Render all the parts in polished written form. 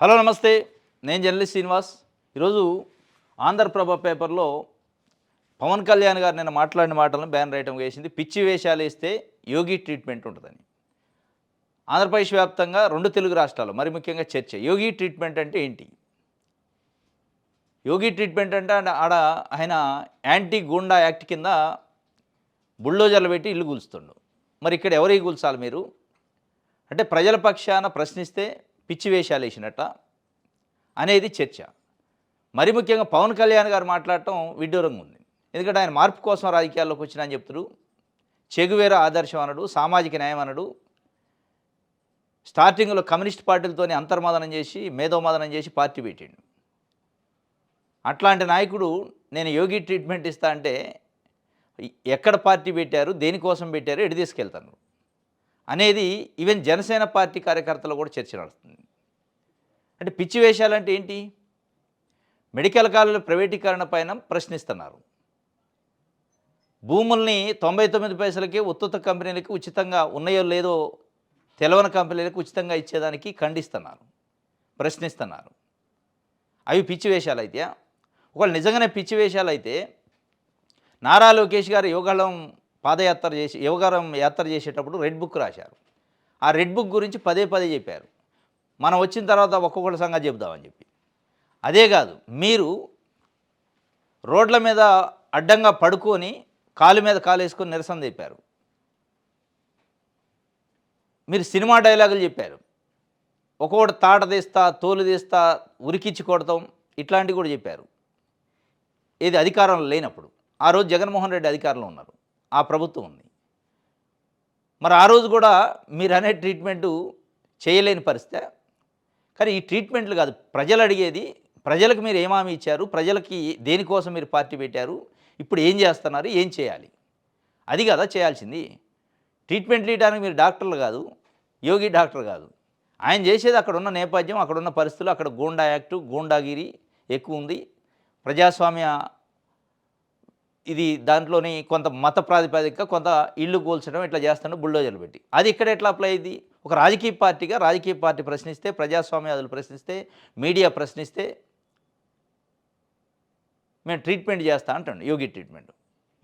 Hello నమస్తే. నేను journalist Srinivas. ఈరోజు ఆంధ్రప్రభ పేపర్లో పవన్ కళ్యాణ్ గారు నిన్న మాట్లాడిన మాటలను బ్యాన్ రైటం వేసింది. పిచ్చి వేషాలు వేస్తే యోగి ట్రీట్మెంట్ ఉంటుందని. ఆంధ్రప్రదేశ్ వ్యాప్తంగా 2 తెలుగు రాష్ట్రాలు మరి ముఖ్యంగా చర్చ. యోగి ట్రీట్మెంట్ అంటే ఏంటి? యోగి ట్రీట్మెంట్ అంటే ఆడ ఆయన యాంటీ గూండా యాక్ట్ కింద బుల్డోజర్లు పెట్టి ఇల్లు కూల్స్తుండు. మరి ఇక్కడ ఎవరికి కూల్చాలి మీరు? అంటే ప్రజల పక్షాన ప్రశ్నిస్తే పిచ్చి వేషాలు వేసినట్ట అనేది చర్చ. మరి ముఖ్యంగా పవన్ కళ్యాణ్ గారు మాట్లాడటం విడ్డూరంగా ఉంది. ఎందుకంటే ఆయన మార్పు కోసం రాజకీయాల్లోకి వచ్చినా అని చెప్తారు. చెగువేరా ఆదర్శం అనడు, సామాజిక న్యాయం అనడు. స్టార్టింగ్లో కమ్యూనిస్ట్ పార్టీలతోనే అంతర్మదనం చేసి మేధోమదనం చేసి పార్టీ పెట్టిండు. అట్లాంటి నాయకుడు నేను యోగి ట్రీట్మెంట్ ఇస్తా అంటే ఎక్కడ పార్టీ పెట్టారు, దేనికోసం పెట్టారు, ఎటు తీసుకెళ్తాను అనేది ఈవెన్ జనసేన పార్టీ కార్యకర్తలు కూడా చర్చ నడుస్తుంది. అంటే పిచ్చి వేషాలంటే ఏంటి? మెడికల్ కాలేజీల ప్రైవేటీకరణ పైన ప్రశ్నిస్తున్నారు. భూముల్ని 99 పైసలకే ఉత్తుత్త కంపెనీలకి ఉచితంగా ఉన్నాయో లేదో తెలవని కంపెనీలకు ఉచితంగా ఇచ్చేదానికి ఖండిస్తున్నారు, ప్రశ్నిస్తున్నారు. అవి పిచ్చి వేషాలు అయితే ఒకవేళ నిజంగానే పిచ్చి వేషాలు అయితే నారా లోకేష్ గారు యోగారం యాత్ర చేసేటప్పుడు రెడ్ బుక్ రాశారు. ఆ రెడ్ బుక్ గురించి పదే పదే చెప్పారు. మనం వచ్చిన తర్వాత ఒక్కొక్కటి సంగతి చెబుదామని చెప్పి. అదే కాదు, మీరు రోడ్ల మీద అడ్డంగా పడుకొని కాలు మీద కాలు వేసుకొని నిరసన తెప్పారు. మీరు సినిమా డైలాగులు చెప్పారు. ఒక్కొక్కటి తాట తీస్తా, తోలు తీస్తా, ఉరికిచ్చి కొడతాం, ఇట్లాంటివి కూడా చెప్పారు. ఇది అధికారంలో లేనప్పుడు. ఆ రోజు జగన్మోహన్ రెడ్డి అధికారంలో ఉన్నారు, ఆ ప్రభుత్వం ఉంది. మరి ఆ రోజు కూడా మీరు అనే ట్రీట్మెంటు చేయలేని పరిస్థితి. కానీ ఈ ట్రీట్మెంట్లు కాదు, ప్రజలు అడిగేది. ప్రజలకు మీరు ఏం హామీ ఇచ్చారు, ప్రజలకి దేనికోసం మీరు పార్టీ పెట్టారు, ఇప్పుడు ఏం చేస్తున్నారు, ఏం చేయాలి, అది కదా చేయాల్సింది. ట్రీట్మెంట్లు ఇవ్వడానికి మీరు డాక్టర్లు కాదు, యోగి డాక్టర్ కాదు. ఆయన చేసేది అక్కడున్న నేపథ్యం, అక్కడున్న పరిస్థితులు. అక్కడ గూండా యాక్టు, గూండాగిరి ఎక్కువ ఉంది. ప్రజాస్వామ్య ఇది దాంట్లోని కొంత మత ప్రాతిపదిక, కొంత ఇల్లు కూల్చడం ఇట్లా చేస్తాడు బుల్డోజర్లు పెట్టి. అది ఇక్కడ ఎట్లా అప్లై అయింది? ఒక రాజకీయ పార్టీ ప్రశ్నిస్తే, ప్రజాస్వామ్యవాదులు ప్రశ్నిస్తే, మీడియా ప్రశ్నిస్తే మేము ట్రీట్మెంట్ చేస్తా అంటాడు యోగి ట్రీట్మెంట్.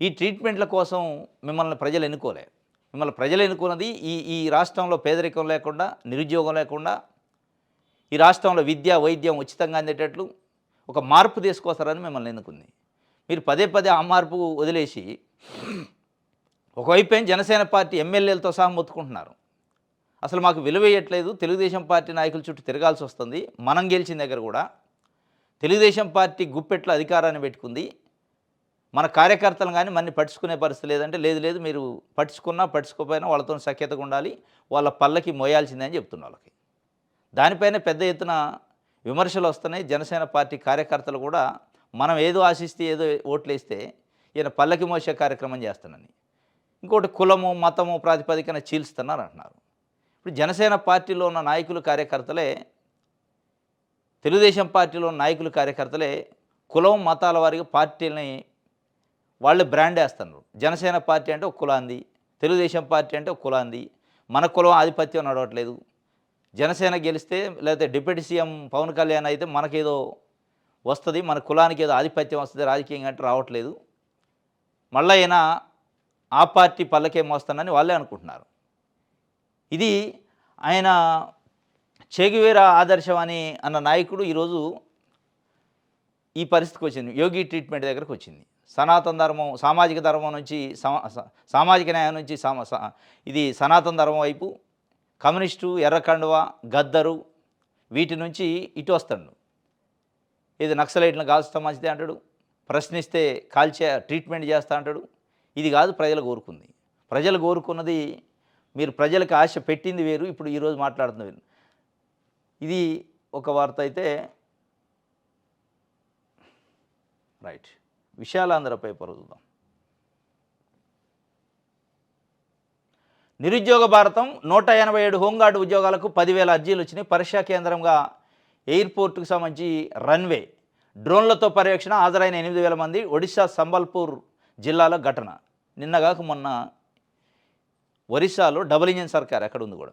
ఈ ట్రీట్మెంట్ల కోసం మిమ్మల్ని ప్రజలు ఎన్నుకోలే. మిమ్మల్ని ప్రజలు ఎన్నుకున్నది ఈ రాష్ట్రంలో పేదరికం లేకుండా, నిరుద్యోగం లేకుండా, ఈ రాష్ట్రంలో విద్య వైద్యం ఉచితంగా అందేటట్లు ఒక మార్పు తీసుకొస్తారని మిమ్మల్ని ఎన్నుకుంది. మీరు పదే పదే ఆ మార్పు వదిలేసి ఒకవైపు జనసేన పార్టీ ఎమ్మెల్యేలతో సహా మొత్తుకుంటున్నారు. అసలు మాకు విలువ ఇవ్వట్లేదు, తెలుగుదేశం పార్టీ నాయకుల చుట్టూ తిరగాల్సి వస్తుంది. మనం గెలిచిన దగ్గర కూడా తెలుగుదేశం పార్టీ గుప్పెట్లో అధికారాన్ని పెట్టుకుంది. మన కార్యకర్తలు కానీ మన్ని పట్టించుకునే పరిస్థితి లేదంటే, లేదు మీరు పట్టించుకోకపోయినా వాళ్ళతో సఖ్యతగా ఉండాలి, వాళ్ళ పల్లకి మోయాల్సిందే అని చెప్తున్న వాళ్ళకి. దానిపైన పెద్ద ఎత్తున విమర్శలు వస్తున్నాయి. జనసేన పార్టీ కార్యకర్తలు కూడా మనం ఏదో ఆశిస్తే ఏదో ఓట్లేస్తే ఈయన పల్లకి మోసే కార్యక్రమం చేస్తానని, ఇంకోటి కులము మతము ప్రాతిపదికన చీల్స్తున్నారు అంటున్నారు. ఇప్పుడు జనసేన పార్టీలో ఉన్న నాయకులు కార్యకర్తలే, తెలుగుదేశం పార్టీలో ఉన్న నాయకులు కార్యకర్తలే కులం మతాల వారిగా పార్టీలని వాళ్ళు బ్రాండ్ వేస్తున్నారు. జనసేన పార్టీ అంటే ఒక కులాంది, తెలుగుదేశం పార్టీ అంటే ఒక కులాంది. మన కులం ఆధిపత్యం నడవట్లేదు. జనసేన గెలిస్తే లేకపోతే డిప్యూటీ సీఎం పవన్ కళ్యాణ్ అయితే మనకేదో వస్తుంది, మన కులానికి ఏదో ఆధిపత్యం వస్తుంది రాజకీయంగా అంటే రావట్లేదు. మళ్ళీ అయినా ఆ పార్టీ పల్లకేం వస్తానని వాళ్ళే అనుకుంటున్నారు. ఇది ఆయన చెగువేరా ఆదర్శం అన్న నాయకుడు ఈరోజు ఈ పరిస్థితికి వచ్చింది, యోగి ట్రీట్మెంట్ దగ్గరకు వచ్చింది. సనాతన ధర్మం, సామాజిక ధర్మం నుంచి సామాజిక న్యాయం నుంచి ఇది సనాతన ధర్మం వైపు, కమ్యూనిస్టు, ఎర్రకండువ, గద్దరు వీటి నుంచి ఇటు వస్తాడు. ఇది నక్సలైట్లను కాల్స్తా మంచిదే అంటాడు, ప్రశ్నిస్తే ట్రీట్మెంట్ చేస్తా అంటాడు. ఇది కాదు ప్రజలు కోరుకుంది. ప్రజలు కోరుకున్నది, మీరు ప్రజలకు ఆశ పెట్టింది వేరు, ఇప్పుడు ఈరోజు మాట్లాడుతున్న వేరు. ఇది ఒక వార్త అయితే రైట్. విశాలాంధ్ర పేపర్ చూద్దాం. నిరుద్యోగ భారతం 187 హోంగార్డు ఉద్యోగాలకు 10,000 అర్జీలు వచ్చినాయి. పరీక్షా కేంద్రంగా ఎయిర్పోర్టుకు సంబంధించి రన్వే, డ్రోన్లతో పర్యవేక్షణ, హాజరైన 8,000 మంది. ఒడిశా సంబల్పూర్ జిల్లాలో ఘటన. నిన్నగాక మొన్న ఒరిస్సాలో డబుల్ ఇంజిన్ సర్కార్ ఎక్కడ ఉంది కూడా.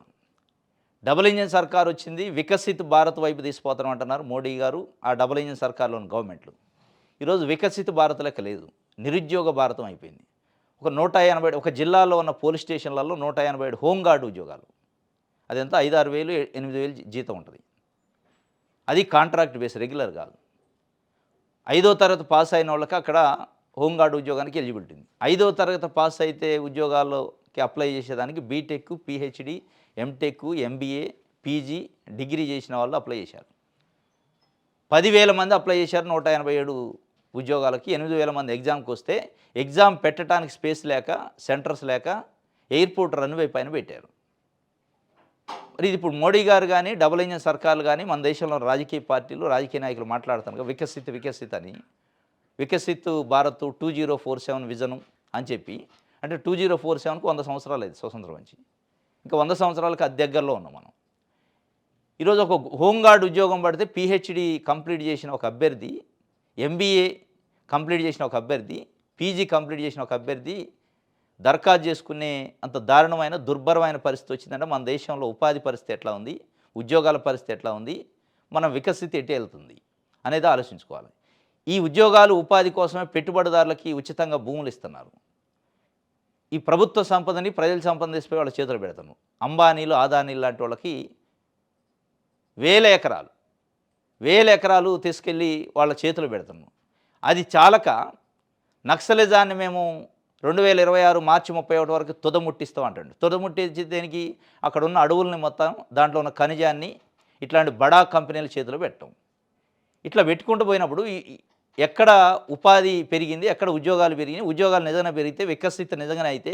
డబుల్ ఇంజిన్ సర్కార్ వచ్చింది, వికసిత్ భారత్ వైపు తీసుకుపోతాం అంటున్నారు మోడీ గారు, ఆ డబుల్ ఇంజిన్ సర్కార్లోని గవర్నమెంట్లు. ఈరోజు వికసిత్ భారత్ లెక్క లేదు, నిరుద్యోగ భారతం అయిపోయింది. ఒక 180 ఒక జిల్లాలో ఉన్న పోలీస్ స్టేషన్లలో 187 హోంగార్డు ఉద్యోగాలు. అదెంత 5, 6 వేలు 8 వేలు జీతం ఉంటుంది. అది కాంట్రాక్ట్ బేస్, రెగ్యులర్ కాదు. 5వ తరగతి పాస్ అయిన వాళ్ళకి అక్కడ హోంగార్డు ఉద్యోగానికి ఎలిజిబిలిటీ ఉంది. 5వ తరగతి పాస్ అయితే ఉద్యోగాల్లోకి అప్లై చేసేదానికి BTech, PhD, MTech, MBA, PG, degree చేసిన వాళ్ళు అప్లై చేశారు. 10,000 మంది అప్లై చేశారు 187 ఉద్యోగాలకి. 8,000 మంది ఎగ్జామ్కి వస్తే ఎగ్జామ్ పెట్టడానికి స్పేస్ లేక, సెంటర్స్ లేక ఎయిర్పోర్ట్ రన్వే పైన పెట్టారు. మరి ఇది ఇప్పుడు మోడీ గారు కానీ, డబుల్ ఇంజిన్ సర్కార్లు కానీ, మన దేశంలో రాజకీయ పార్టీలు, రాజకీయ నాయకులు మాట్లాడుతున్నారు వికసిత్ అని. వికసిత్ భారత్ 2047 విజను అని చెప్పి, అంటే 2047కు 100 సంవత్సరాలు అయింది స్వతంత్రం వచ్చి. ఇంకా 100 సంవత్సరాలకు అది దగ్గరలో ఉన్నాం మనం. ఈరోజు ఒక హోంగార్డ్ ఉద్యోగం పడితే పీహెచ్డీ కంప్లీట్ చేసిన ఒక అభ్యర్థి, ఎంబీఏ కంప్లీట్ చేసిన ఒక అభ్యర్థి, పీజీ కంప్లీట్ చేసిన ఒక అభ్యర్థి దరఖాస్తు చేసుకునే అంత దారుణమైన, దుర్భరమైన పరిస్థితి వచ్చిందంటే మన దేశంలో ఉపాధి పరిస్థితి ఎట్లా ఉంది, ఉద్యోగాల పరిస్థితి ఎట్లా ఉంది, మన వికసిత ఎటు వెళ్తుంది అనేది ఆలోచించుకోవాలి. ఈ ఉద్యోగాలు, ఉపాధి కోసమే పెట్టుబడిదారులకి ఉచితంగా భూములు ఇస్తున్నారు. ఈ ప్రభుత్వ సంపదని, ప్రజల సంపద తీసిపోయి వాళ్ళ చేతులు పెడతాను. అంబానీలు, ఆదానీలు లాంటి వాళ్ళకి వేల ఎకరాలు తీసుకెళ్ళి వాళ్ళ చేతులు పెడతాము. అది చాలక నక్సలిజాన్ని మేము 2026 మార్చి 31 వరకు తుదముట్టిస్తాం అంటాడు. తుదముట్టించి దేనికి? అక్కడ ఉన్న అడవుల్ని మొత్తం, దాంట్లో ఉన్న ఖనిజాన్ని ఇట్లాంటి బడా కంపెనీల చేతిలో పెట్టాం. ఇట్లా పెట్టుకుంటూ పోయినప్పుడు ఎక్కడ ఉపాధి పెరిగింది, ఎక్కడ ఉద్యోగాలు పెరిగినాయి, ఉద్యోగాలు నిజంగా పెరిగితే, వికసిత నిజంగానే అయితే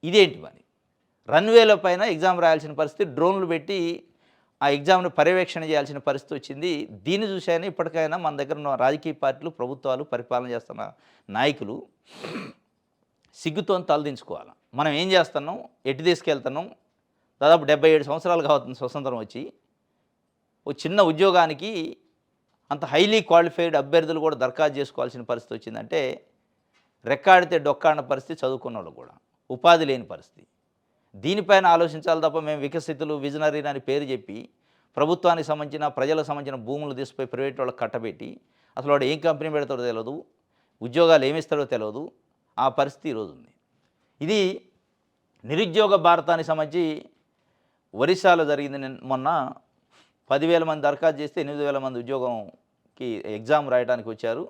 ఇదేంటి మరి? రన్వేల పైన ఎగ్జామ్ రాయాల్సిన పరిస్థితి, డ్రోన్లు పెట్టి ఆ ఎగ్జామ్ను పర్యవేక్షణ చేయాల్సిన పరిస్థితి వచ్చింది. దీన్ని చూసైనా ఇప్పటికైనా మన దగ్గర ఉన్న రాజకీయ పార్టీలు, ప్రభుత్వాలు, పరిపాలన చేస్తున్న నాయకులు సిగ్గుతో తలదించుకోవాలి. మనం ఏం చేస్తున్నాం, ఎటు తీసుకెళ్తున్నాం? దాదాపు 77 సంవత్సరాలు కావుతుంది స్వతంత్రం వచ్చి. ఒక చిన్న ఉద్యోగానికి అంత హైలీ క్వాలిఫైడ్ అభ్యర్థులు కూడా దరఖాస్తు చేసుకోవాల్సిన పరిస్థితి వచ్చిందంటే, రెక్కాడితే డొక్కాడిన పరిస్థితి చదువుకున్న వాళ్ళు కూడా, ఉపాధి లేని పరిస్థితి. దీనిపైన ఆలోచించాలి తప్ప మేము వికసితులు, విజనరీ అని పేరు చెప్పి ప్రభుత్వానికి సంబంధించిన, ప్రజలకు సంబంధించిన భూములు తీసుకుపోయి ప్రైవేట్ వాళ్ళకి కట్టబెట్టి, అసలు వాడు ఏం కంపెనీ పెడతాడో తెలియదు, ఉద్యోగాలు ఏమిస్తాడో తెలియదు, ఆ పరిస్థితి ఈరోజు ఉంది. ఇది నిరుద్యోగ భారతానికి సంబంధించి ఒరిస్సాలో జరిగింది. మొన్న 10,000 మంది దరఖాస్తు చేస్తే 8,000 మంది ఉద్యోగంకి ఎగ్జామ్ రాయడానికి వచ్చారు.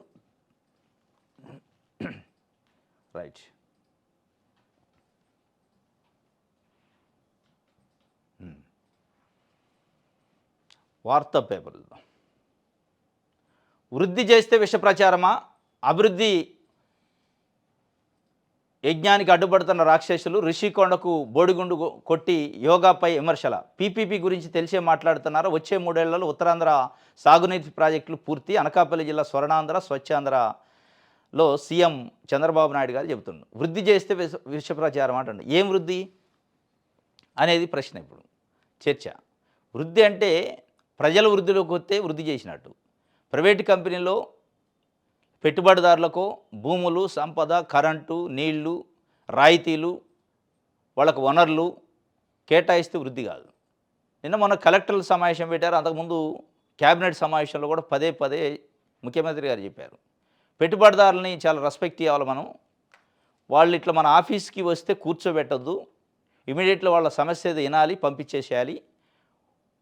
రైట్. వార్తా పేపర్లు. వృద్ధి చేస్తే విష ప్రచారమా? అభివృద్ధి యజ్ఞానికి అడ్డుపడుతున్న రాక్షసులు, రిషికొండకు బోడిగుండు కొట్టి యోగాపై విమర్శల. పీపీపీ గురించి తెలిసే మాట్లాడుతున్నారు. వచ్చే 3 ఏళ్లలో ఉత్తరాంధ్ర సాగునీటి ప్రాజెక్టులు పూర్తి. అనకాపల్లి జిల్లా స్వర్ణాంధ్ర, స్వచ్ఛాంధ్రలో సీఎం చంద్రబాబు నాయుడు గారు చెబుతున్నారు. వృద్ధి చేస్తే విష ప్రచారం అంటాడు. ఏం వృద్ధి అనేది ప్రశ్న. ఇప్పుడు చర్చ. వృద్ధి అంటే ప్రజల వృద్ధిలోకి వస్తే వృద్ధి చేసినట్టు. ప్రైవేటు కంపెనీలో పెట్టుబడిదారులకు భూములు, సంపద, కరెంటు, నీళ్లు, రాయితీలు, వాళ్ళకు వనరులు కేటాయిస్తే వృద్ధి కాదు. నిన్న మొన్న కలెక్టర్ల సమావేశం పెట్టారు. అంతకుముందు క్యాబినెట్ సమావేశంలో కూడా పదే ముఖ్యమంత్రి గారు చెప్పారు, పెట్టుబడిదారులని చాలా రెస్పెక్ట్ ఇవ్వాలి మనం. వాళ్ళు ఇట్లా మన ఆఫీస్కి వస్తే కూర్చోబెట్టద్దు, ఇమీడియట్గా వాళ్ళ సమస్య ఏదో వినాలి, పంపించేసేయాలి.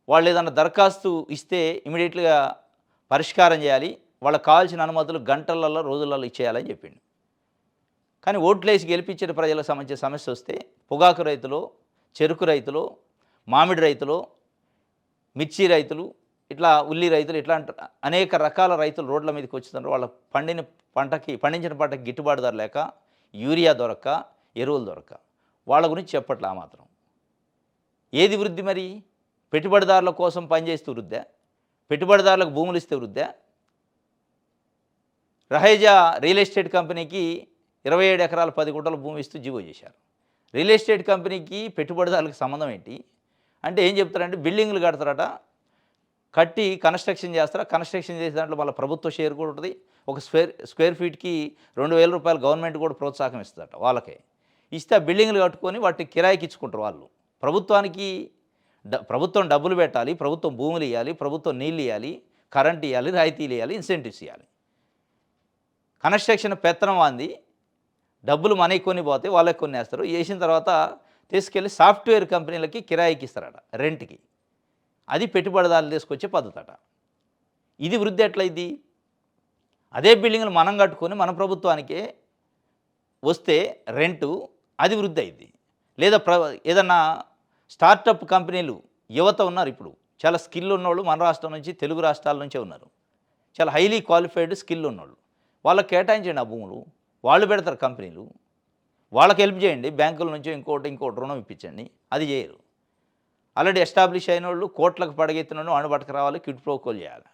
వాళ్ళు ఏదైనా దరఖాస్తు ఇస్తే ఇమీడియట్గా పరిష్కారం చేయాలి. వాళ్ళకి కావాల్సిన అనుమతులు గంటలలో, రోజులలో ఇచ్చేయాలని చెప్పిండు. కానీ ఓట్లేసి గెలిపించిన ప్రజలకు సంబంధించిన సమస్య వస్తే పొగాకు రైతులు, చెరుకు రైతులు, మామిడి రైతులు, మిర్చి రైతులు, ఇట్లా ఉల్లి రైతులు, ఇట్లా అనేక రకాల రైతులు రోడ్ల మీదకి వచ్చినారు. వాళ్ళ పండించిన పంటకి గిట్టుబాటు ధర లేక, యూరియా దొరక్క, ఎరువులు దొరక్క. వాళ్ళ గురించి చెప్పట్లే. ఆ మాత్రం ఏది వృద్ధి మరి? పెట్టుబడిదారుల కోసం పనిచేస్తూ వృద్ధా? పెట్టుబడిదారులకు భూములు ఇస్తే వృద్ధా? రహేజా రియల్ ఎస్టేట్ కంపెనీకి 27 ఎకరాలు 10 గుంటల భూమి ఇస్తూ జీవో చేశారు. రియల్ ఎస్టేట్ కంపెనీకి పెట్టుబడిదారులకు సంబంధం ఏంటి అంటే, ఏం చెప్తారంటే బిల్డింగ్లు కడతారట, కట్టి కన్స్ట్రక్షన్ చేస్తారా, కన్స్ట్రక్షన్ చేసే దాంట్లో మళ్ళీ ప్రభుత్వ షేర్ కూడా ఉంటుంది. ఒక స్క్వేర్ ఫీట్కి 2,000 రూపాయలు గవర్నమెంట్ కూడా ప్రోత్సాహం ఇస్తుందట. వాళ్ళకే ఇస్తే ఆ బిల్డింగ్లు కట్టుకొని వాటిని కిరాయికి ఇచ్చుకుంటారు. వాళ్ళు ప్రభుత్వానికి ప్రభుత్వం డబ్బులు పెట్టాలి, ప్రభుత్వం భూములు ఇవ్వాలి, ప్రభుత్వం నీళ్ళు ఇవ్వాలి, కరెంట్ ఇవ్వాలి, రాయితీలు ఇవ్వాలి, ఇన్సెంటివ్స్ ఇవ్వాలి. కన్స్ట్రక్షన్ పెత్తనం వాంది, డబ్బులు మనకి కొన్ని పోతే వాళ్ళకి కొన్ని వేస్తారు. వేసిన తర్వాత తీసుకెళ్ళి సాఫ్ట్వేర్ కంపెనీలకి కిరాయికి ఇస్తారట, రెంట్కి. అది పెట్టుబడిదారులు తీసుకొచ్చే పద్ధతట. ఇది వృద్ధి ఎట్లయింది? అదే బిల్డింగ్లు మనం కట్టుకొని మన ప్రభుత్వానికే వస్తే రెంటు, అది వృద్ధి అయింది. లేదా ఏదన్నా స్టార్టప్ కంపెనీలు యువత ఉన్నారు ఇప్పుడు, చాలా స్కిల్ ఉన్నోళ్ళు మన రాష్ట్రం నుంచి, తెలుగు రాష్ట్రాల నుంచే ఉన్నారు. చాలా హైలీ క్వాలిఫైడ్ స్కిల్ ఉన్నోళ్ళు. వాళ్ళకి కేటాయించండి ఆ భూములు, వాళ్ళు పెడతారు కంపెనీలు, వాళ్ళకి హెల్ప్ చేయండి. బ్యాంకుల నుంచి ఇంకోటి రుణం ఇప్పించండి. అది చేయరు. ఆల్రెడీ ఎస్టాబ్లిష్ అయిన వాళ్ళు, కోట్లకు పడగెత్తిన వాళ్ళు పట్టుకు రావాలి, క్విడ్ ప్రో క్వో చేయాలి.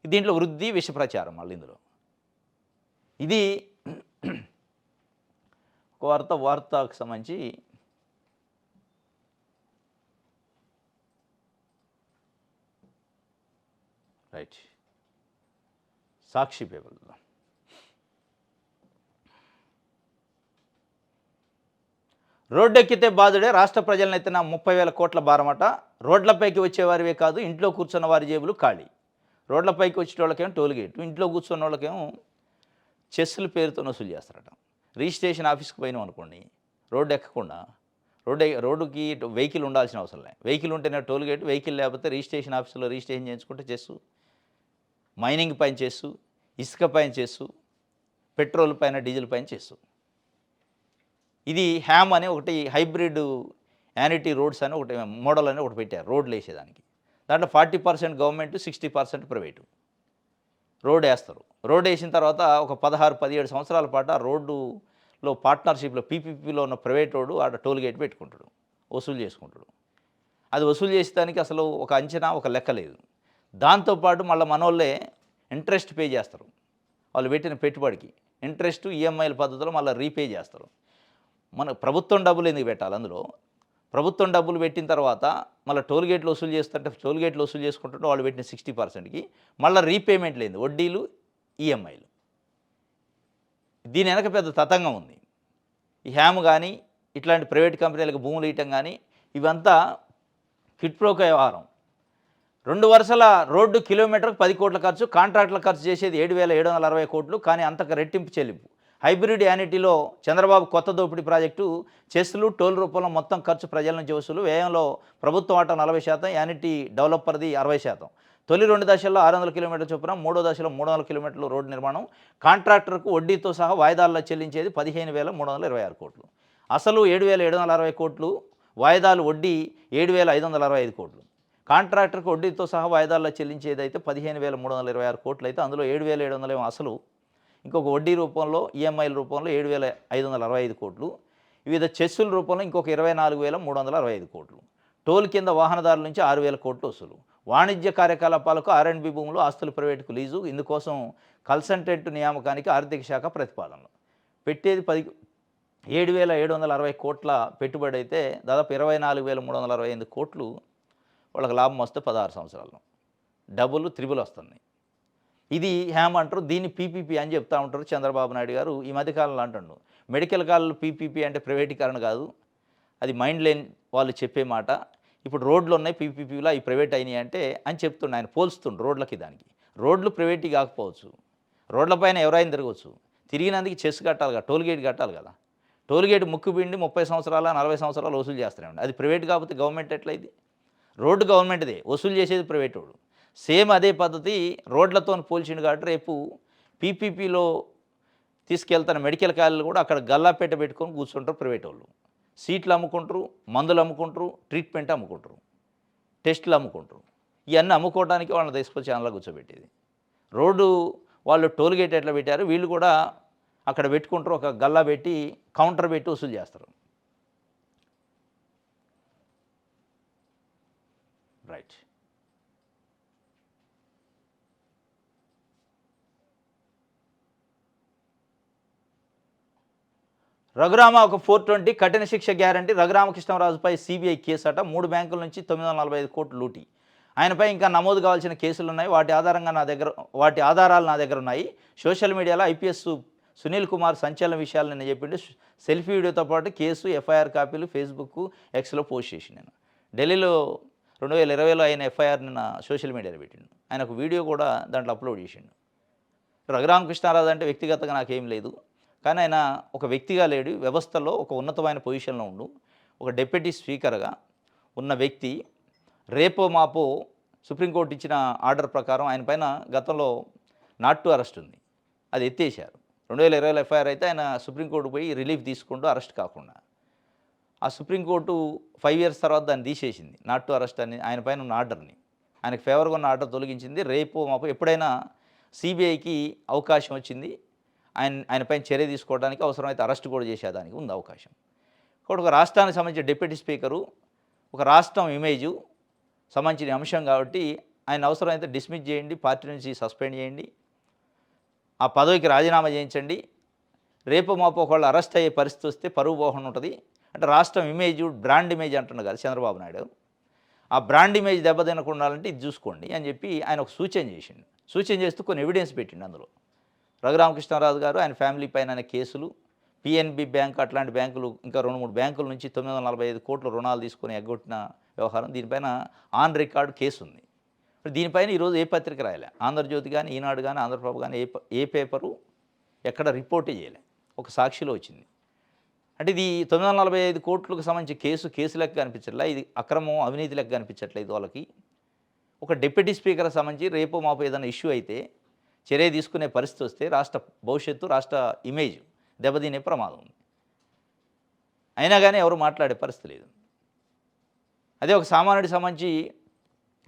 దీంట్లో వృద్ధి, విష ప్రచారం మళ్ళీ ఇందులో. ఇది ఒక వార్తకు సంబంధించి రైట్, సాక్షి పేపర్లో రోడ్డెక్కితే బాధుడే, రాష్ట్ర ప్రజలను ఎత్తిన 30,000 కోట్ల భారమట. రోడ్లపైకి వచ్చేవారివే కాదు, ఇంట్లో కూర్చున్న వారి జేబులు ఖాళీ. రోడ్లపైకి వచ్చే వాళ్ళకేమో టోల్గేట్, ఇంట్లో కూర్చున్న వాళ్ళకేమో చెస్సుల పేరుతో వసూలు చేస్తారట. రిజిస్ట్రేషన్ ఆఫీస్కి పోయినాం అనుకోండి, రోడ్డు ఎక్కకుండా, రోడ్డుకి వెహికల్ ఉండాల్సిన అవసరం లేదు. వెహికల్ ఉంటేనే టోల్గేట్, వెహికల్ లేకపోతే రిజిస్ట్రేషన్ ఆఫీసులో రిజిస్ట్రేషన్ చేయించుకుంటే చెస్సు, మైనింగ్ పైన చెస్సు, ఇసుక పైన చెస్సు, పెట్రోల్ పైన, డీజిల్ పైన చెస్సు. ఇది హ్యామ్ అని ఒకటి, హైబ్రిడ్ యానిటీ రోడ్స్ అని ఒకటి మోడల్ అని ఒకటి పెట్టారు రోడ్లు వేసేదానికి. దాంట్లో 40% గవర్నమెంట్, 60% ప్రైవేటు రోడ్ వేస్తారు. రోడ్ వేసిన తర్వాత ఒక 16-17 సంవత్సరాల పాటు ఆ రోడ్డులో పార్ట్నర్షిప్లో, పీపీపీలో ఉన్న ప్రైవేట్ రోడ్డు ఆడ టోల్ గేట్ పెట్టుకుంటాడు, వసూలు చేసుకుంటాడు. అది వసూలు చేసేదానికి అసలు ఒక అంచనా, ఒక లెక్క లేదు. దాంతోపాటు మళ్ళీ మనోళ్ళే ఇంట్రెస్ట్ పే చేస్తారు. వాళ్ళు పెట్టిన పెట్టుబడికి ఇంట్రెస్ట్, ఈఎంఐల పద్ధతిలో మళ్ళీ రీపే చేస్తారు. మన ప్రభుత్వం డబ్బులు ఎందుకు పెట్టాలి అందులో? ప్రభుత్వం డబ్బులు పెట్టిన తర్వాత మళ్ళీ టోల్గేట్లు వసూలు చేస్తుంటే, టోల్గేట్లు వసూలు చేసుకుంటుంటే వాళ్ళు పెట్టిన 60%కి మళ్ళీ రీపేమెంట్ లేదు, వడ్డీలు, ఈఎంఐలు. దీని వెనక పెద్ద తతంగం ఉంది. ఈ హ్యామ్ కానీ, ఇట్లాంటి ప్రైవేట్ కంపెనీలకు భూములు ఇవ్వటం కానీ, ఇవంతా క్విడ్ ప్రో క్వో వ్యవహారం. 2 వరుసల రోడ్డు కిలోమీటర్కు 10 కోట్ల ఖర్చు, కాంట్రాక్టుల ఖర్చు చేసేది 7,760 కోట్లు, కానీ అంతకు రెట్టింపు చెల్లింపు. హైబ్రిడ్ యానిటీలో చంద్రబాబు కొత్త దోపిడీ ప్రాజెక్టు, చెస్లు, టోల్ రూపంలో మొత్తం ఖర్చు ప్రజల నుంచి వసూలు, వ్యయంలో ప్రభుత్వం వాటా 40%, యానిటీ డెవలపర్ది 60%. తొలి 2 దశల్లో 600 కిలోమీటర్ల చొప్పున, 3వ దశలో 300 కిలోమీటర్లు రోడ్డు నిర్మాణం. కాంట్రాక్టర్కు వడ్డీతో సహా వాయిదాల్లో చెల్లించేది 15,326 కోట్లు. అసలు 7,760 కోట్లు, వాయిదాలు వడ్డీ 7,565 కోట్లు. కాంట్రాక్టర్కు వడ్డీతో సహా వాయిదాల్లో చెల్లించేది అయితే 15,326 కోట్లు అయితే, అందులో 7,700 అసలు, ఇంకొక వడ్డీ రూపంలో, ఈఎంఐల రూపంలో 7,565 కోట్లు, వివిధ చెస్సుల రూపంలో ఇంకొక 24,365 కోట్లు. టోల్ కింద వాహనదారుల నుంచి 6,000 కోట్లు వసూలు. వాణిజ్య కార్యకలాపాలకు R&B భూములు, ఆస్తులు ప్రైవేటుకు లీజు. ఇందుకోసం కన్సల్టెంట్ నియామకానికి ఆర్థిక శాఖ ప్రతిపాదనలు. పెట్టేది 7,760 కోట్ల పెట్టుబడి అయితే, దాదాపు 24,365 కోట్లు వాళ్ళకి లాభం వస్తే 16 సంవత్సరాల్లో డబుల్, త్రిబుల్ వస్తుంది. ఇది హ్యామ్ అంటారు, దీన్ని పీపీపీ అని చెప్తా ఉంటారు చంద్రబాబు నాయుడు గారు. ఈ మధ్యకాలంలో అంటాడు, మెడికల్ కాలేజీలు పీపీపీ అంటే ప్రైవేటీకరణ కాదు, అది మైండ్ లేని వాళ్ళు చెప్పే మాట. ఇప్పుడు రోడ్లు ఉన్నాయి పీపీపీలో, అవి ప్రైవేట్ అయినాయి అంటే అని చెప్తుండే ఆయన, పోల్స్తుండు రోడ్లకి దానికి. రోడ్లు ప్రైవేటీ కాకపోవచ్చు, రోడ్లపైన ఎవరైనా తిరగవచ్చు, తిరిగినందుకు చెస్ కట్టాలి కదా, టోల్గేట్ కట్టాలి కదా. టోల్గేట్ ముక్కుబిండి 30 సంవత్సరాల 40 సంవత్సరాలు వసూలు చేస్తూనే అది ప్రైవేట్ కాకపోతే గవర్నమెంట్ ఎట్లయింది? రోడ్డు గవర్నమెంట్దే, వసూలు చేసేది ప్రైవేట్ వాడు. సేమ్ అదే పద్ధతి రోడ్లతో పోల్చిండు కాబట్టి రేపు పీపీపీలో తీసుకెళ్తున్న మెడికల్ కాలేజీలు కూడా అక్కడ గల్లాపేట పెట్టుకొని కూర్చుంటారు ప్రైవేట్ వాళ్ళు. సీట్లు అమ్ముకుంటారు, మందులు అమ్ముకుంటారు, ట్రీట్మెంట్ అమ్ముకుంటారు, టెస్టులు అమ్ముకుంటారు. ఇవన్నీ అమ్ముకోవడానికి వాళ్ళని తీసుకొచ్చి ఛానల్లో కూర్చోబెట్టేది. రోడ్డు వాళ్ళు టోల్గేట్ ఎట్లా పెట్టారు, వీళ్ళు కూడా అక్కడ పెట్టుకుంటారు, ఒక గల్లా పెట్టి కౌంటర్ పెట్టి వసూలు చేస్తారు. రైట్. రఘురామ ఒక 420 కఠిన శిక్ష గ్యారంటీ. రఘురామకృష్ణరాజుపై సిబిఐ కేసు అట. 3 బ్యాంకుల నుంచి 945 కోట్లు లూటీ. ఆయనపై ఇంకా నమోదు కావాల్సిన కేసులు ఉన్నాయి. వాటి ఆధారాలు నా దగ్గర ఉన్నాయి. సోషల్ మీడియాలో ఐపీఎస్ సునీల్ కుమార్ సంచలన విషయాలు నేను చెప్పిండు. సెల్ఫీ వీడియోతో పాటు కేసు, ఎఫ్ఐఆర్ కాపీలు ఫేస్బుక్, ఎక్స్లో పోస్ట్ చేసి నేను ఢిల్లీలో 2020లో అయిన ఎఫ్ఐఆర్ నిన్న సోషల్ మీడియాలో పెట్టిండు. ఆయన ఒక వీడియో కూడా దాంట్లో అప్లోడ్ చేసిండు. రఘురామకృష్ణారాజు అంటే వ్యక్తిగతంగా నాకేం లేదు. కానీ ఆయన ఒక వ్యక్తిగా లేడు, వ్యవస్థలో ఒక ఉన్నతమైన పొజిషన్‌లో ఉండు. ఒక డిప్యూటీ స్పీకర్‌గా ఉన్న వ్యక్తి రేపో మాపో సుప్రీంకోర్టు ఇచ్చిన ఆర్డర్ ప్రకారం ఆయన పైన గతంలో నాట్ టు అరెస్ట్ ఉంది. అది ఎత్తేశారు. 2020లో ఎఫ్ఐఆర్ అయితే ఆయన సుప్రీంకోర్టుకు పోయి రిలీఫ్ తీసుకుంటూ అరెస్ట్ కాకుండా. ఆ సుప్రీంకోర్టు 5 ఇయర్స్ తర్వాత దాన్ని తీసేసింది. నాట్ టు అరెస్ట్ అని ఆయన పైన ఉన్న ఆర్డర్‌ని. ఆయనకు ఫేవర్‌గా ఉన్న ఆర్డర్ తొలగించింది. రేపో మాపో ఎప్పుడైనా సీబీఐకి అవకాశం వచ్చింది. ఆయన పైన చర్య తీసుకోవడానికి అవసరమైతే అరెస్ట్ కూడా చేసేదానికి ఉంది అవకాశం. కాబట్టి ఒక రాష్ట్రానికి సంబంధించిన డిప్యూటీ స్పీకరు, ఒక రాష్ట్రం ఇమేజు సంబంధించిన అంశం కాబట్టి ఆయన అవసరమైతే డిస్మిస్ చేయండి, పార్టీ నుంచి సస్పెండ్ చేయండి, ఆ పదవికి రాజీనామా చేయించండి. రేపు మాపు ఒకళ్ళు అరెస్ట్ అయ్యే పరిస్థితి వస్తే పరువు పోకుండా ఉంటుంది. అంటే రాష్ట్రం ఇమేజ్, బ్రాండ్ ఇమేజ్ అంటున్నారు కదా చంద్రబాబు నాయుడు. ఆ బ్రాండ్ ఇమేజ్ దెబ్బతినకుండా ఉండాలంటే ఇది చూసుకోండి అని చెప్పి ఆయన ఒక సూచన చేసిండు. సూచన చేస్తూ కొన్ని ఎవిడెన్స్ పెట్టిండు అందులో. రఘురామకృష్ణరాజు గారు ఆయన ఫ్యామిలీ పైన కేసులు, పిఎన్బి బ్యాంక్ అట్లాంటి బ్యాంకులు ఇంకా 2-3 బ్యాంకుల నుంచి 945 కోట్ల రుణాలు తీసుకొని ఎగ్గొట్టిన వ్యవహారం. దీనిపైన ఆన్ రికార్డు కేసు ఉంది. దీనిపైన ఈరోజు ఏ పత్రిక రాయలే. ఆంధ్రజ్యోతి కానీ, ఈనాడు కానీ, ఆంధ్రప్రభ కానీ ఏ పేపరు ఎక్కడ రిపోర్టే చేయలే. ఒక సాక్షిలో వచ్చింది. అంటే ఇది 945 కోట్లకు సంబంధించి కేసు లెక్క కనిపించట్లే. ఇది అక్రమం, అవినీతి లెక్క కనిపించట్లేదు వాళ్ళకి. ఒక డిప్యూటీ స్పీకర్కి సంబంధించి రేపు మాపు ఏదైనా ఇష్యూ అయితే చర్య తీసుకునే పరిస్థితి వస్తే రాష్ట్ర భవిష్యత్తు, రాష్ట్ర ఇమేజ్ దెబ్బతినే ప్రమాదం ఉంది. అయినా కానీ ఎవరు మాట్లాడే పరిస్థితి లేదు. అదే ఒక సామాన్యుడికి సంబంధించి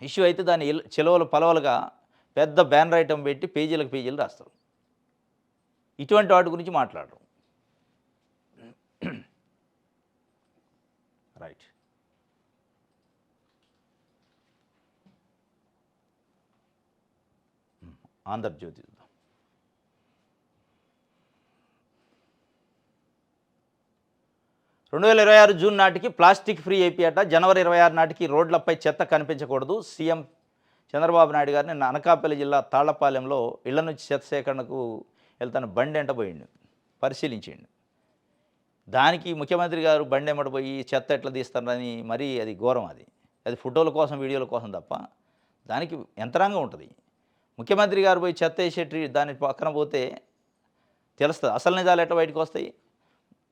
ఇష్యూ అయితే దాన్ని చిలవలు పలవలుగా పెద్ద బ్యానర్ ఐటమ్ పెట్టి పేజీలకు పేజీలు రాస్తారు. ఇటువంటి వాటి గురించి మాట్లాడరు. రైట్. ఆంధ్రజ్యోతి 2026 జూన్ నాటికి ప్లాస్టిక్ ఫ్రీ ఏపీ అట. జనవరి 26 నాటికి రోడ్లపై చెత్త కనిపించకూడదు. సీఎం చంద్రబాబు నాయుడు గారు నిన్న అనకాపల్లి జిల్లా తాళ్లపాలెంలో ఇళ్ల నుంచి చెత్త సేకరణకు వెళ్తున్న బండి ఎంట పోయిండు, పరిశీలించిండు. దానికి ముఖ్యమంత్రి గారు బండి ఎంబట పోయి చెత్త ఎట్లా తీస్తారని మరీ అది ఘోరం. అది ఫోటోల కోసం, వీడియోల కోసం తప్ప దానికి యంత్రాంగం ఉంటుంది. ముఖ్యమంత్రి గారు పోయి చెత్త వేసేటి దాని పక్కన పోతే తెలుస్తుంది అసలు నిజాలు ఎట్లా బయటకు వస్తాయి.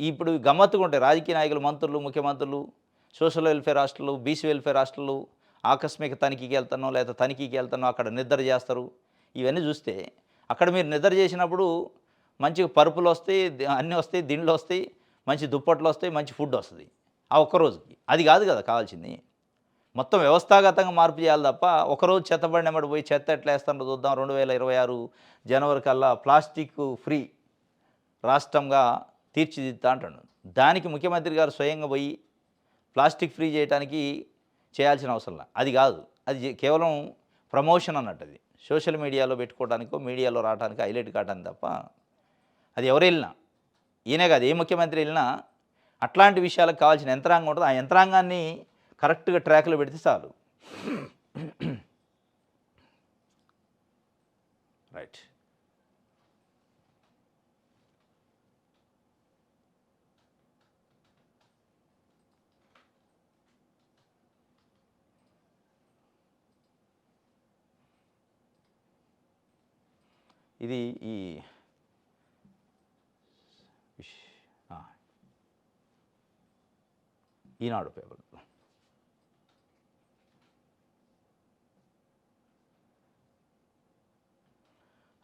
ఇప్పుడు గమ్మత్తుగా ఉంటాయి. రాజకీయ నాయకులు, మంత్రులు, ముఖ్యమంత్రులు, సోషల్ వెల్ఫేర్ హాస్టళ్ళు, బీసీ వెల్ఫేర్ హాస్టళ్ళు ఆకస్మిక తనిఖీకి వెళ్తానో లేదా తనిఖీకి వెళ్తానో అక్కడ నిద్ర చేస్తారు. ఇవన్నీ చూస్తే అక్కడ మీరు నిద్ర చేసినప్పుడు మంచిగా పరుపులు వస్తాయి, అన్నీ వస్తాయి, దిండ్లు వస్తాయి, మంచి దుప్పట్లు వస్తాయి, మంచి ఫుడ్ వస్తుంది ఆ ఒక్కరోజుకి. అది కాదు కదా కావాల్సింది. మొత్తం వ్యవస్థాగతంగా మార్పు చేయాలి తప్ప ఒకరోజు చెత్తబండి ఎమ్మడి పోయి చెత్త ఎట్లా వేస్తారో చూద్దాం 2026 జనవరి కల్లా ప్లాస్టిక్ ఫ్రీ రాష్ట్రంగా తీర్చిదిద్దా అంటాడు. దానికి ముఖ్యమంత్రి గారు స్వయంగా పోయి ప్లాస్టిక్ ఫ్రీ చేయడానికి చేయాల్సిన అవసరం అది కాదు. అది కేవలం ప్రమోషన్ అన్నట్టు. అది సోషల్ మీడియాలో పెట్టుకోవడానికో, మీడియాలో రావడానికి, హైలైట్ కావడానికి తప్ప అది ఎవరు వెళ్ళినా, ఈయనే కాదు ఏ ముఖ్యమంత్రి వెళ్ళినా అట్లాంటి విషయాలకు కావాల్సిన యంత్రాంగం ఉంటుంది. ఆ యంత్రాంగాన్ని కరెక్ట్గా ట్రాక్లో పెడితే చాలు. రైట్. ఇది ఈనాడు పేపర్.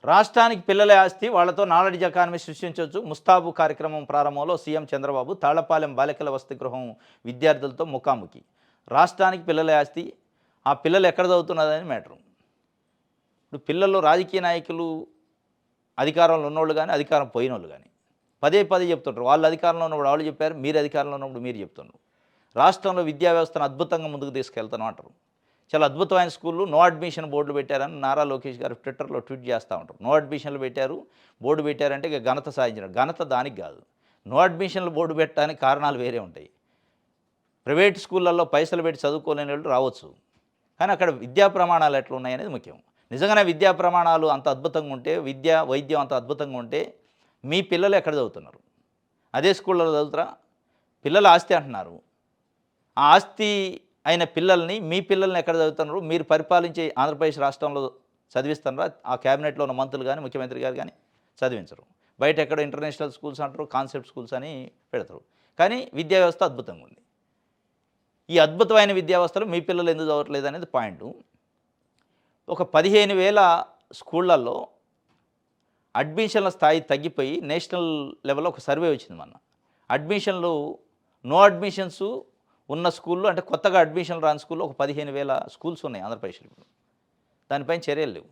రాష్ట్రానికి పిల్లలే ఆస్తి, వాళ్లతో నాలెడ్జ్ ఎకానమీ సృష్టించవచ్చు. ముస్తాబు కార్యక్రమం ప్రారంభంలో సీఎం చంద్రబాబు తాళ్లపాలెం బాలికల వసతి గృహం విద్యార్థులతో ముఖాముఖి. రాష్ట్రానికి పిల్లలే ఆస్తి, ఆ పిల్లలు ఎక్కడ చదువుతున్నదని మ్యాటరు. ఇప్పుడు పిల్లలు రాజకీయ నాయకులు, అధికారంలో ఉన్నోళ్ళు కానీ, అధికారం పోయినోళ్ళు కానీ పదే చెప్తుంటారు. వాళ్ళు అధికారంలో ఉన్నప్పుడు వాళ్ళు చెప్పారు, మీరు అధికారంలో ఉన్నప్పుడు మీరు చెప్తున్నారు. రాష్ట్రంలో విద్యా వ్యవస్థను అద్భుతంగా ముందుకు తీసుకెళ్తాను అంటారు. చాలా అద్భుతమైన స్కూళ్ళు, నో అడ్మిషన్ బోర్డులు పెట్టారని నారా లోకేష్ గారు ట్విట్టర్లో ట్వీట్ చేస్తూ ఉంటారు. నో అడ్మిషన్లు పెట్టారు, బోర్డు పెట్టారంటే ఇక ఘనత సాధించిన ఘనత దానికి కాదు. నో అడ్మిషన్లు బోర్డు పెట్టడానికి కారణాలు వేరే ఉంటాయి. ప్రైవేట్ స్కూళ్ళల్లో పైసలు పెట్టి చదువుకోలేని వాళ్ళు రావచ్చు, కానీ అక్కడ విద్యా ప్రమాణాలు ఎట్లా ఉన్నాయనేది ముఖ్యం. నిజంగానే విద్యా ప్రమాణాలు అంత అద్భుతంగా ఉంటే, వైద్యం అంత అద్భుతంగా ఉంటే మీ పిల్లలు ఎక్కడ చదువుతున్నారు? అదే స్కూళ్ళలో చదువుతారా? పిల్లల ఆస్తి అంటున్నారు. ఆ ఆస్తి అయిన పిల్లల్ని మీ పిల్లల్ని ఎక్కడ చదువుతున్నారు? మీరు పరిపాలించే ఆంధ్రప్రదేశ్ రాష్ట్రంలో చదివిస్తున్నారా? ఆ క్యాబినెట్‌లో ఉన్న మంత్రులు గాని, ముఖ్యమంత్రి గారు గాని చదివించరు. బయట ఎక్కడో ఇంటర్నేషనల్ స్కూల్స్ అంటారు, కాన్సెప్ట్ స్కూల్స్ అని పెడతారు. కానీ విద్యా వ్యవస్థ అద్భుతంగా ఉంది. ఈ అద్భుతమైన విద్యా వ్యవస్థలో మీ పిల్లలు ఎందుకు చదవట్లేదు అనేది పాయింటు. ఒక 15,000 స్కూళ్ళల్లో అడ్మిషన్ల స్థాయి తగ్గిపోయి నేషనల్ లెవెల్‌లో ఒక సర్వే వచ్చింది మొన్న. అడ్మిషన్‌లు నో అడ్మిషన్స్ ఉన్న స్కూల్‌లో అంటే కొత్తగా అడ్మిషన్‌లు రాని స్కూల్‌లో ఒక 15,000 స్కూల్స్ ఉన్నాయి ఆంధ్రప్రదేశ్‌లో ఇప్పుడు. దానిపైన చర్యలు లేవు.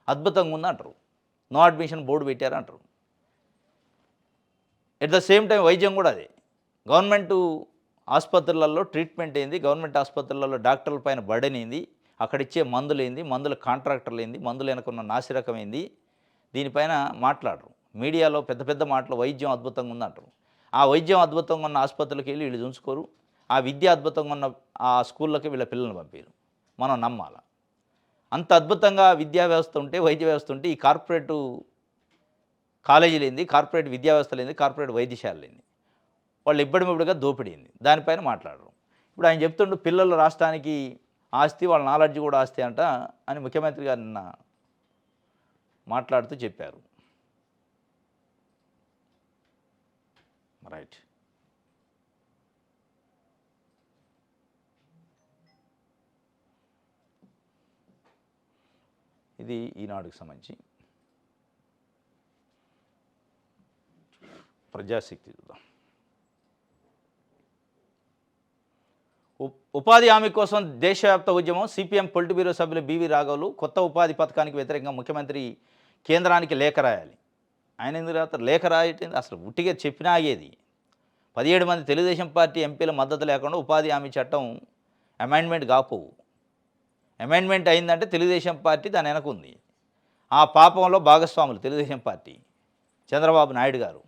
అద్భుతంగా ఉందంటారు. నో అడ్మిషన్ బోర్డ్ పెట్టారంటారు. ఎట్ ద సేమ్ టైం వైద్యం కూడా అదే. గవర్నమెంటు ఆసుపత్రులలో ట్రీట్మెంట్ ఏంది? గవర్నమెంట్ ఆసుపత్రులలో డాక్టర్ల పైన బర్డెన్ ఏంది? అక్కడిచ్చే మందులేంది? మందుల కాంట్రాక్టర్లేంది? మందుల వెనకున్న నాసిరకం ఏంది? దీనిపైన మాట్లాడరు. మీడియాలో పెద్ద పెద్ద మాటలు వైద్యం అద్భుతంగా ఉందంటారు. ఆ వైద్యం అద్భుతంగా ఉన్న ఆసుపత్రులకి వెళ్ళి వీళ్ళు చూసుకోరు. ఆ విద్య అద్భుతంగా ఉన్న ఆ స్కూళ్ళకి వీళ్ళ పిల్లల్ని పంపియరు. మనం నమ్మాల. అంత అద్భుతంగా విద్యా వ్యవస్థ ఉంటే, వైద్య వ్యవస్థ ఉంటే ఈ కార్పొరేటు కాలేజీలేంది? కార్పొరేట్ విద్యా వ్యవస్థలేంది? కార్పొరేట్ వైద్యశాలలేంది? వాళ్ళు ఇబ్బడిముబ్బడిగా దోపిడీంది. దానిపైన మాట్లాడరు. ఇప్పుడు ఆయన చెప్తుండు పిల్లలు రాష్ట్రానికి ఆస్తి, వాళ్ళ నాలెడ్జ్ కూడా ఆస్తి అంట అని ముఖ్యమంత్రి గారు నిన్న మాట్లాడుతూ చెప్పారు. రైట్. ఇది ఈనాడుకి సంబంధించి ప్రజాశక్తి చూద్దాం. ఉపాధి హామీ కోసం దేశవ్యాప్త ఉద్యమం. సిపిఎం పొలిట్ బ్యూరో సభ్యులు బివి రాఘవులు. కొత్త ఉపాధి పథకానికి వ్యతిరేకంగా ముఖ్యమంత్రి కేంద్రానికి లేఖ రాయాలి. ఆయన ఎందుకు రాస్తారు? లేఖ రాయటం అసలు ఉట్టిగా చెప్పినా ఆగేది. 17 మంది తెలుగుదేశం పార్టీ ఎంపీల మద్దతు లేకుండా ఉపాధి హామీ చట్టం అమెండ్మెంట్ కాపోవు. అమెండ్మెంట్ అయిందంటే తెలుగుదేశం పార్టీ దాని వెనకుంది. ఆ పాపంలో భాగస్వాములు తెలుగుదేశం పార్టీ, చంద్రబాబు నాయుడు గారు.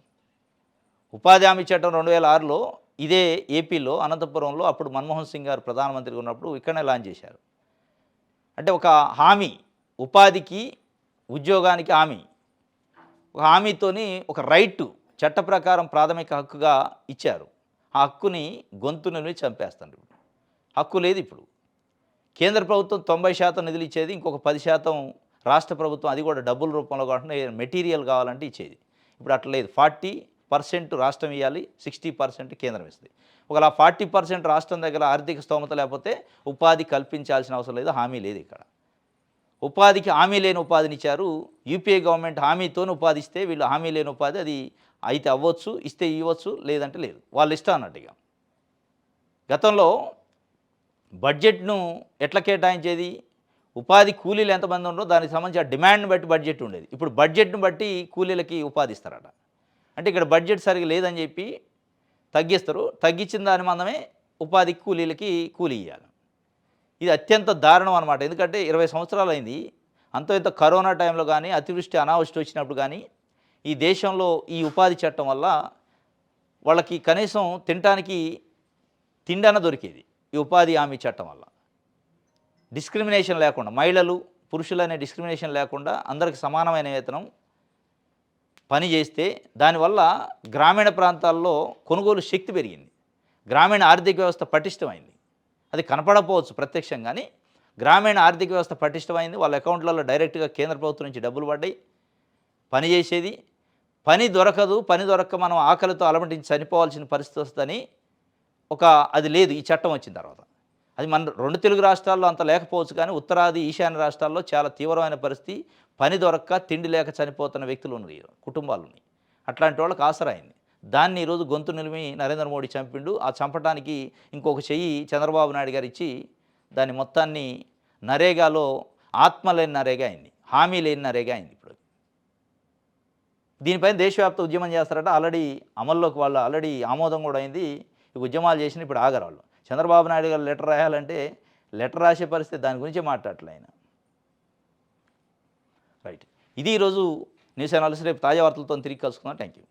ఉపాధి హామీ చట్టం 2006లో ఇదే ఏపీలో అనంతపురంలో అప్పుడు మన్మోహన్ సింగ్ గారు ప్రధానమంత్రిగా ఉన్నప్పుడు ఇక్కడనే లాంచ్ చేశారు. అంటే ఒక హామీ, ఉపాధికి ఉద్యోగానికి హామీ, ఒక హామీతోని ఒక రైటు చట్ట ప్రకారం ప్రాథమిక హక్కుగా ఇచ్చారు. ఆ హక్కుని గొంతుని చంపేస్తారు. హక్కు లేదు ఇప్పుడు. కేంద్ర ప్రభుత్వం 90% నిధులు ఇచ్చేది, ఇంకొక 10% రాష్ట్ర ప్రభుత్వం, అది కూడా డబ్బుల రూపంలో కాకుండా మెటీరియల్ కావాలంటే ఇచ్చేది. ఇప్పుడు అట్లా లేదు. 40% రాష్ట్రం ఇవ్వాలి, 60% కేంద్రం ఇస్తుంది. ఒకవేళ 40% రాష్ట్రం దగ్గర ఆర్థిక స్తోమత లేకపోతే ఉపాధి కల్పించాల్సిన అవసరం లేదు, హామీ లేదు ఇక్కడ. ఉపాధికి హామీ లేని ఉపాధినిచ్చారు. యూపీఏ గవర్నమెంట్ హామీతోని ఉపాధి ఇస్తే వీళ్ళు హామీ లేని ఉపాధి, అది అయితే అవ్వచ్చు, ఇస్తే ఇవ్వచ్చు, లేదంటే లేదు. వాళ్ళు ఇష్టం అన్నట్టుగా. గతంలో బడ్జెట్ను ఎట్లా కేటాయించేది? ఉపాధి కూలీలు ఎంతమంది ఉన్నారో దానికి సంబంధించి ఆ డిమాండ్ని బట్టి బడ్జెట్ ఉండేది. ఇప్పుడు బడ్జెట్ను బట్టి కూలీలకి ఉపాధి ఇస్తారట. అంటే ఇక్కడ బడ్జెట్ సరిగ్గా లేదని చెప్పి తగ్గిస్తారు. తగ్గించిన దాని మందమే ఉపాధి కూలీలకి కూలీ ఇవ్వాలి. ఇది అత్యంత దారుణం అనమాట. ఎందుకంటే 20 సంవత్సరాలు అయింది. అంతో ఇంత కరోనా టైంలో కానీ, అతివృష్టి అనావృష్టి వచ్చినప్పుడు కానీ ఈ దేశంలో ఈ ఉపాధి చట్టం వల్ల వాళ్ళకి కనీసం తినటానికి తిండన దొరికేది ఈ ఉపాధి హామీ చట్టం వల్ల. డిస్క్రిమినేషన్ లేకుండా, మహిళలు పురుషులు అనే డిస్క్రిమినేషన్ లేకుండా అందరికి సమానమైన వేతనం పని చేస్తే దానివల్ల గ్రామీణ ప్రాంతాల్లో కొనుగోలు శక్తి పెరిగింది. గ్రామీణ ఆర్థిక వ్యవస్థ పటిష్టమైంది. అది కనపడకపోవచ్చు ప్రత్యక్షంగా, కానీ గ్రామీణ ఆర్థిక వ్యవస్థ పటిష్టమైంది. వాళ్ళ అకౌంట్లలో డైరెక్ట్గా కేంద్ర ప్రభుత్వం నుంచి డబ్బులు పడ్డాయి. పని చేసేది, పని దొరకదు, పని దొరక్క మనం ఆకలితో అలమటించి చనిపోవాల్సిన పరిస్థితి వస్తుందని అది లేదు ఈ చట్టం వచ్చిన తర్వాత. అది మన 2 తెలుగు రాష్ట్రాల్లో అంత లేకపోవచ్చు, కానీ ఉత్తరాది ఈశాన్య రాష్ట్రాల్లో చాలా తీవ్రమైన పరిస్థితి. పని దొరక్క తిండి లేక చనిపోతున్న వ్యక్తులు ఉన్నారు, కుటుంబాలు ఉన్నాయి. అట్లాంటి వాళ్ళకి ఆసరైంది. దాన్ని ఈరోజు గొంతు నిలిమి నరేంద్ర మోడీ చంపిండు. ఆ చంపడానికి ఇంకొక చెయ్యి చంద్రబాబు నాయుడు గారు ఇచ్చి దాన్ని మొత్తాన్ని నరేగాలో ఆత్మ లేని నరేగా అయింది, హామీ లేని నరేగా అయింది. ఇప్పుడు దీనిపైన దేశవ్యాప్త ఉద్యమం చేస్తారట. ఆల్రెడీ అమల్లోకి వాళ్ళు ఆల్రెడీ ఆమోదం కూడా అయింది. ఈ ఉద్యమాలు చేసిన ఇప్పుడు ఆగరు వాళ్ళు. చంద్రబాబు నాయుడు గారు లెటర్ రాయాలంటే లెటర్ రాసే పరిస్థితి, దాని గురించే మాట్లాడలే ఆయన. రైట్. ఇది ఈరోజు న్యూస్ అనాలిసిస్. రేపు తాజా వార్తలతో తిరిగి కలుసుకుందాం. Thank you.